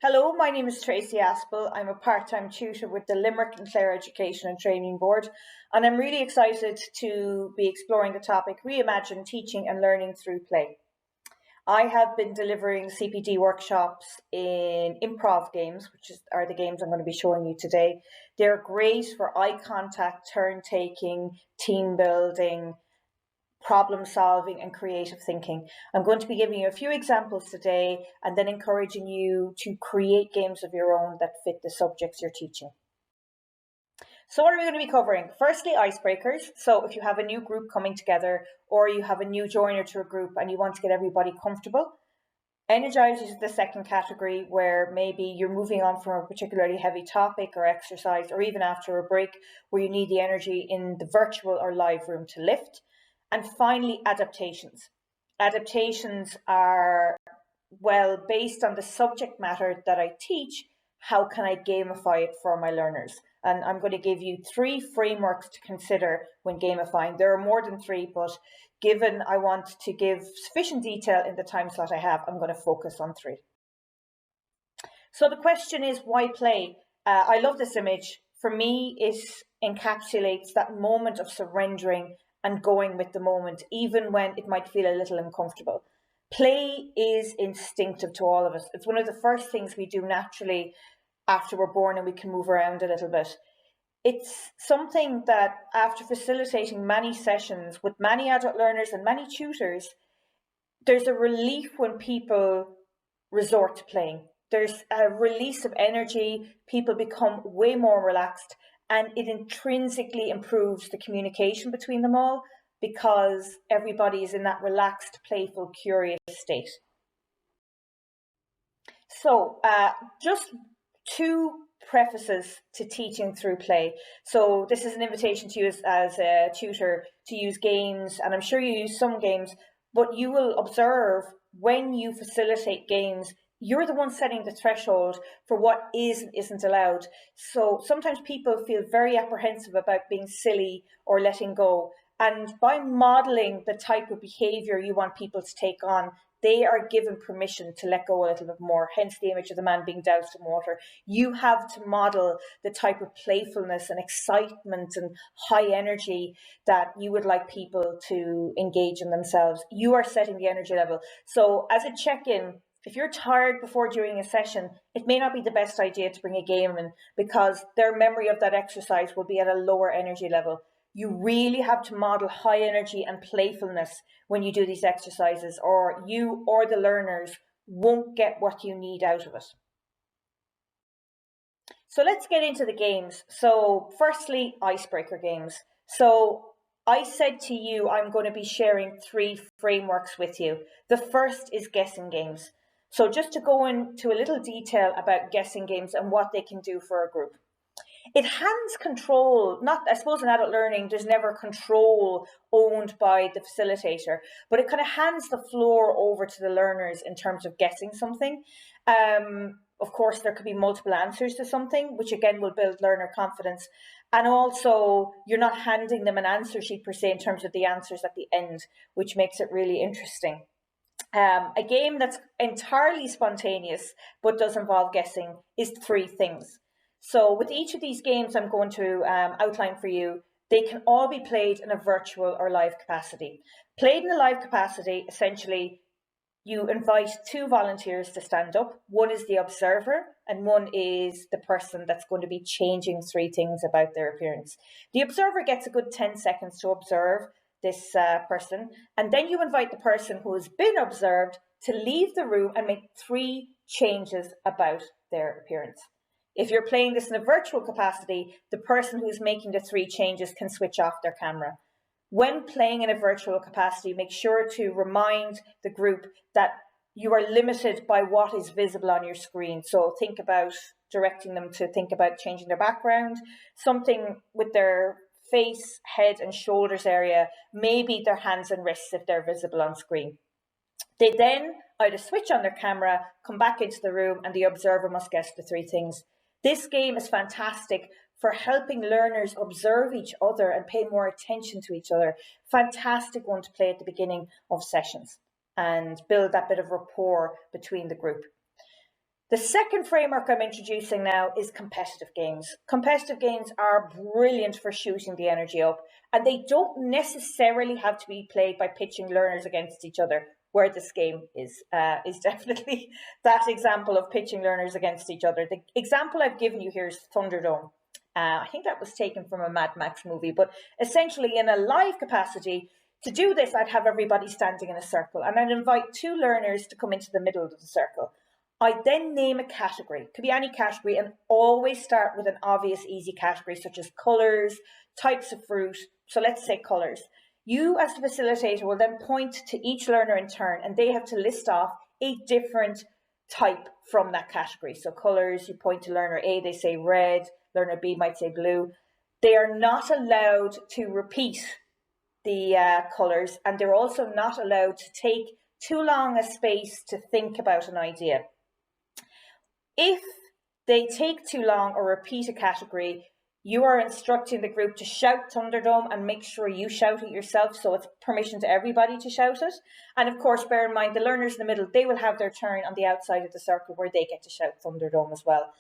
Hello, my name is Tracy Aspel. I'm a part-time tutor with the Limerick and Clare Education and Training Board, and I'm really excited to be exploring the topic Reimagine Teaching and Learning through Play. I have been delivering CPD workshops in improv games, are the games I'm going to be showing you today. They're great for eye contact, turn-taking, team building, problem solving and creative thinking. I'm going to be giving you a few examples today and then encouraging you to create games of your own that fit the subjects you're teaching. So what are we going to be covering? Firstly, icebreakers. So if you have a new group coming together or you have a new joiner to a group and you want to get everybody comfortable, energizers is the second category, where maybe you're moving on from a particularly heavy topic or exercise, or even after a break where you need the energy in the virtual or live room to lift. And finally, adaptations. Adaptations are, well, based on the subject matter that I teach, how can I gamify it for my learners? And I'm going to give you 3 frameworks to consider when gamifying. There are more than 3, but given I want to give sufficient detail in the time slot I have, I'm going to focus on 3. So the question is, why play? I love this image. For me, it encapsulates that moment of surrendering and going with the moment, even when it might feel a little uncomfortable. Play is instinctive to all of us. It's one of the first things we do naturally after we're born and we can move around a little bit. It's something that, after facilitating many sessions with many adult learners and many tutors, there's a relief when people resort to playing. There's a release of energy, people become way more relaxed, and it intrinsically improves the communication between them all because everybody is in that relaxed, playful, curious state. So just 2 prefaces to teaching through play. So this is an invitation to you as a tutor to use games, and I'm sure you use some games, but you will observe when you facilitate games, you're the one setting the threshold for what is and isn't allowed. So sometimes people feel very apprehensive about being silly or letting go. And by modeling the type of behavior you want people to take on, they are given permission to let go a little bit more, hence the image of the man being doused in water. You have to model the type of playfulness and excitement and high energy that you would like people to engage in themselves. You are setting the energy level. So as a check-in, if you're tired before during a session, it may not be the best idea to bring a game in because their memory of that exercise will be at a lower energy level. You really have to model high energy and playfulness when you do these exercises, or you or the learners won't get what you need out of it. So let's get into the games. So firstly, icebreaker games. So I said to you, I'm going to be sharing 3 frameworks with you. The first is guessing games. So just to go into a little detail about guessing games and what they can do for a group. It hands control, not, I suppose in adult learning, there's never control owned by the facilitator, but it kind of hands the floor over to the learners in terms of guessing something. Of course, there could be multiple answers to something, which again will build learner confidence. And also, you're not handing them an answer sheet per se in terms of the answers at the end, which makes it really interesting. A game that's entirely spontaneous but does involve guessing is 3 things. So with each of these games I'm going to outline for you, they can all be played in a virtual or live capacity. Played in a live capacity, essentially, you invite 2 volunteers to stand up. One is the observer and one is the person that's going to be changing 3 things about their appearance. The observer gets a good 10 seconds to observe this person, and then you invite the person who has been observed to leave the room and make 3 changes about their appearance. If you're playing this in a virtual capacity, the person who's making the 3 changes can switch off their camera. When playing in a virtual capacity, make sure to remind the group that you are limited by what is visible on your screen. So think about directing them to think about changing their background, something with their face, head and shoulders area, maybe their hands and wrists if they're visible on screen. They then either switch on their camera, come back into the room, and the observer must guess the 3 things. This game is fantastic for helping learners observe each other and pay more attention to each other. Fantastic one to play at the beginning of sessions and build that bit of rapport between the group. The second framework I'm introducing now is competitive games. Competitive games are brilliant for shooting the energy up, and they don't necessarily have to be played by pitching learners against each other, where this game is definitely that example of pitching learners against each other. The example I've given you here is Thunderdome. I think that was taken from a Mad Max movie, but essentially in a live capacity, to do this, I'd have everybody standing in a circle, and I'd invite two learners to come into the middle of the circle. I then name a category, could be any category, and always start with an obvious, easy category such as colours, types of fruit. So let's say colours. You as the facilitator will then point to each learner in turn, and they have to list off a different type from that category. So colours, you point to learner A, they say red, learner B might say blue. They are not allowed to repeat the colours, and they're also not allowed to take too long a space to think about an idea. If they take too long or repeat a category, you are instructing the group to shout Thunderdome and make sure you shout it yourself, so it's permission to everybody to shout it. And of course, bear in mind, the learners in the middle, they will have their turn on the outside of the circle where they get to shout Thunderdome as well.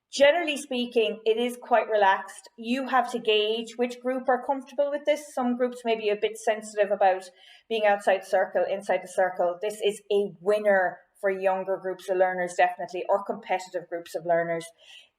Generally speaking, it is quite relaxed. You have to gauge which group are comfortable with this. Some groups may be a bit sensitive about being outside the circle, inside the circle. This is a winner for younger groups of learners, definitely, or competitive groups of learners.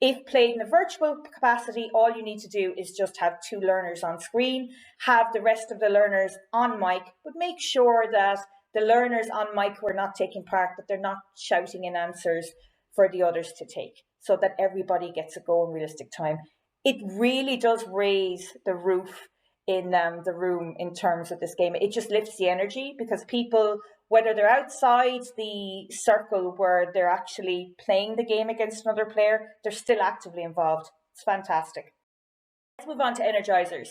If played in a virtual capacity, all you need to do is just have two learners on screen, have the rest of the learners on mic, but make sure that the learners on mic who are not taking part, that they're not shouting in answers for the others to take, so that everybody gets a go in realistic time. It really does raise the roof in the room in terms of this game. It just lifts the energy, because people, whether they're outside the circle where they're actually playing the game against another player, they're still actively involved. It's fantastic. Let's move on to energizers.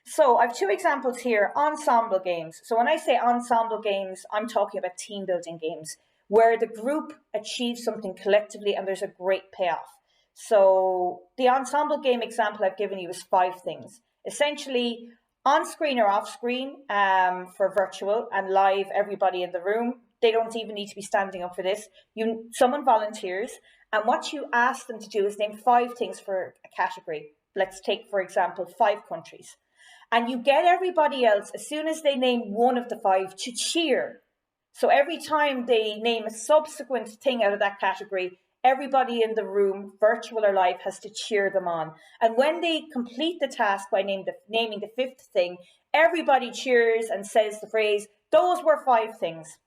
So I have two examples here, ensemble games. So when I say ensemble games, I'm talking about team building games where the group achieves something collectively and there's a great payoff. So the ensemble game example I've given you is 5 things. Essentially, on screen or off screen, for virtual and live, everybody in the room, they don't even need to be standing up for this. Someone volunteers, and what you ask them to do is name 5 things for a category. Let's take, for example, 5 countries. And you get everybody else, as soon as they name one of the 5, to cheer. So every time they name a subsequent thing out of that category, everybody in the room, virtual or live, has to cheer them on. And when they complete the task by naming the 5th thing, everybody cheers and says the phrase, "Those were 5 things."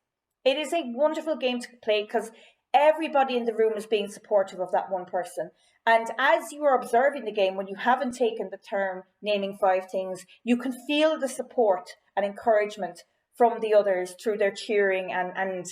It is a wonderful game to play because everybody in the room is being supportive of that one person. And as you are observing the game, when you haven't taken the term naming 5 things, you can feel the support and encouragement from the others through their cheering, and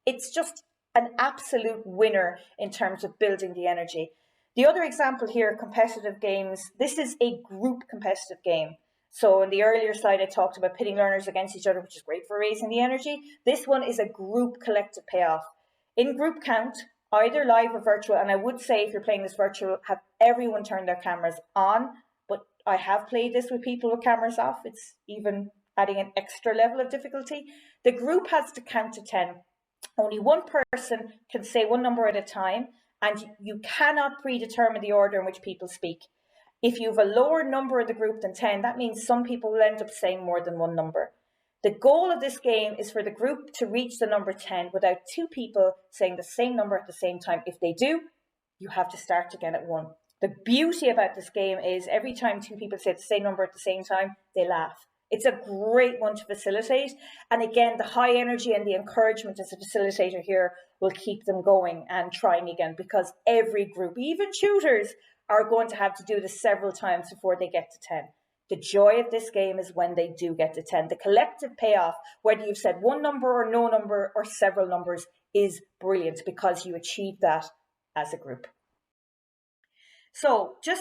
it's just an absolute winner in terms of building the energy. The other example here, competitive games, this is a group competitive game. So in the earlier slide, I talked about pitting learners against each other, which is great for raising the energy. This one is a group collective payoff. In group count, either live or virtual, and I would say if you're playing this virtual, have everyone turn their cameras on, but I have played this with people with cameras off. It's even adding an extra level of difficulty. The group has to count to 10. Only one person can say one number at a time, and you cannot predetermine the order in which people speak. If you have a lower number in the group than 10, that means some people will end up saying more than one number. The goal of this game is for the group to reach the number 10 without 2 people saying the same number at the same time. If they do, you have to start again at 1. The beauty about this game is every time 2 people say the same number at the same time, they laugh. It's a great one to facilitate. And again, the high energy and the encouragement as a facilitator here will keep them going and trying again, because every group, even tutors, are going to have to do this several times before they get to 10. The joy of this game is when they do get to 10. The collective payoff, whether you've said one number or no number or several numbers, is brilliant because you achieve that as a group. So just